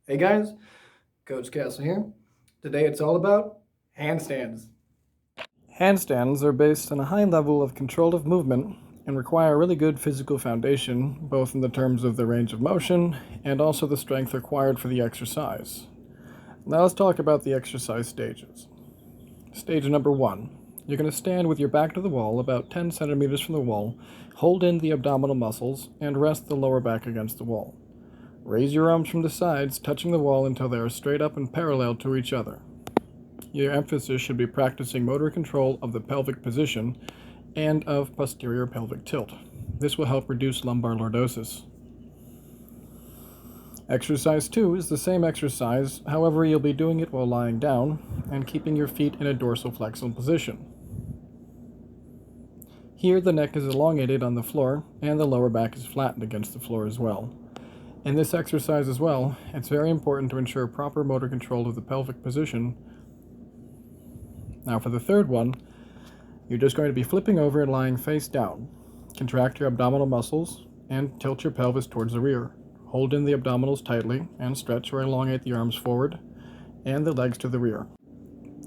Hey guys, Coach Castle here. Today it's all about handstands. Handstands are based on a high level of control of movement and require a really good physical foundation, both in the terms of the range of motion and also the strength required for the exercise. Now let's talk about the exercise stages. Stage number 1. You're going to stand with your back to the wall about 10 centimeters from the wall, hold in the abdominal muscles, and rest the lower back against the wall. Raise your arms from the sides, touching the wall until they are straight up and parallel to each other. Your emphasis should be practicing motor control of the pelvic position and of posterior pelvic tilt. This will help reduce lumbar lordosis. Exercise 2 is the same exercise, however you'll be doing it while lying down and keeping your feet in a dorsiflexion position. Here the neck is elongated on the floor and the lower back is flattened against the floor as well. In this exercise as well, it's very important to ensure proper motor control of the pelvic position. Now for the third one, you're just going to be flipping over and lying face down. Contract your abdominal muscles and tilt your pelvis towards the rear. Hold in the abdominals tightly and stretch or elongate the arms forward and the legs to the rear.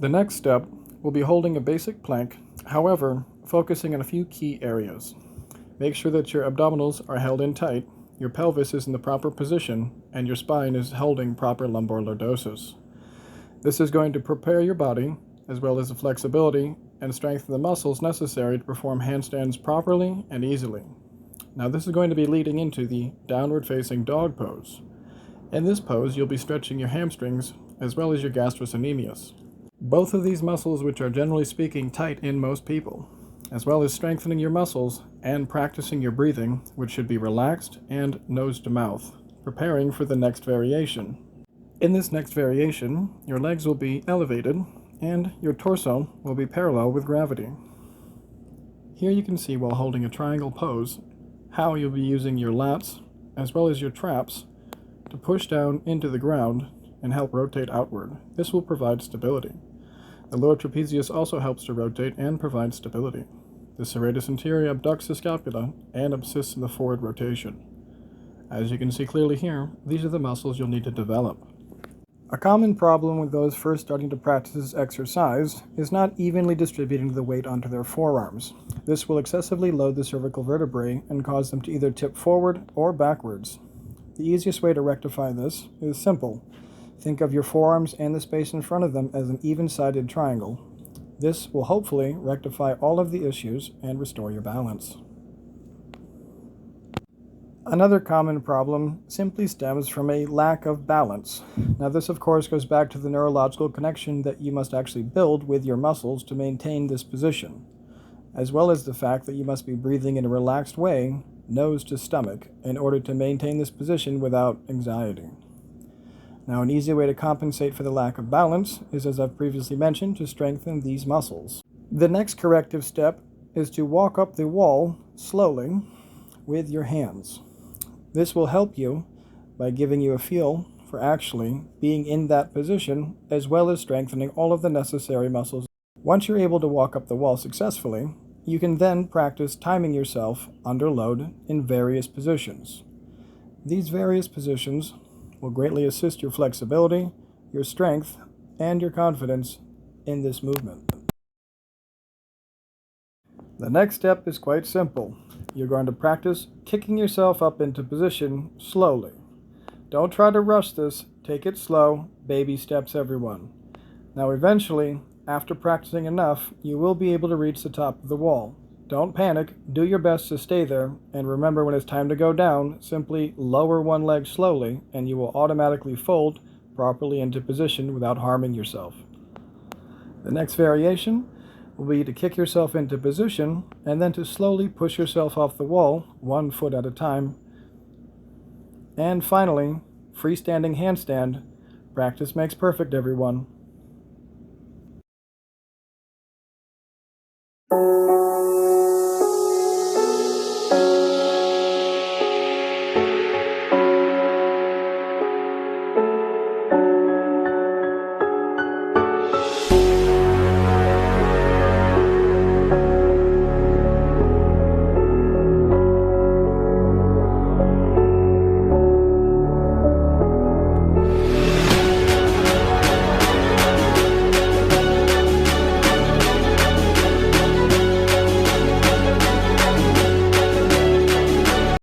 The next step will be holding a basic plank, however, focusing on a few key areas. Make sure that your abdominals are held in tight, your pelvis is in the proper position, and your spine is holding proper lumbar lordosis. This is going to prepare your body, as well as the flexibility and strengthen the muscles necessary to perform handstands properly and easily. Now this is going to be leading into the downward-facing dog pose. In this pose, you'll be stretching your hamstrings as well as your gastrocnemius. Both of these muscles, which are generally speaking tight in most people, as well as strengthening your muscles and practicing your breathing, which should be relaxed and nose to mouth, preparing for the next variation. In this next variation, your legs will be elevated and your torso will be parallel with gravity. Here you can see, while holding a triangle pose, how you'll be using your lats as well as your traps to push down into the ground and help rotate outward. This will provide stability. The lower trapezius also helps to rotate and provide stability. The serratus anterior abducts the scapula and assists in the forward rotation. As you can see clearly here, these are the muscles you'll need to develop. A common problem with those first starting to practice this exercise is not evenly distributing the weight onto their forearms. This will excessively load the cervical vertebrae and cause them to either tip forward or backwards. The easiest way to rectify this is simple. Think of your forearms and the space in front of them as an even-sided triangle. This will hopefully rectify all of the issues and restore your balance. Another common problem simply stems from a lack of balance. Now this of course goes back to the neurological connection that you must actually build with your muscles to maintain this position, as well as the fact that you must be breathing in a relaxed way, nose to stomach, in order to maintain this position without anxiety. Now, an easy way to compensate for the lack of balance is, as I've previously mentioned, to strengthen these muscles. The next corrective step is to walk up the wall slowly with your hands. This will help you by giving you a feel for actually being in that position, as well as strengthening all of the necessary muscles. Once you're able to walk up the wall successfully, you can then practice timing yourself under load in various positions. These various positions will greatly assist your flexibility, your strength, and your confidence in this movement. The next step is quite simple. You're going to practice kicking yourself up into position slowly. Don't try to rush this. Take it slow, baby steps everyone. Now eventually, after practicing enough, you will be able to reach the top of the wall. Don't panic, do your best to stay there, and remember, when it's time to go down, simply lower one leg slowly and you will automatically fold properly into position without harming yourself. The next variation will be to kick yourself into position and then to slowly push yourself off the wall, 1 foot at a time. And finally, freestanding handstand. Practice makes perfect, everyone.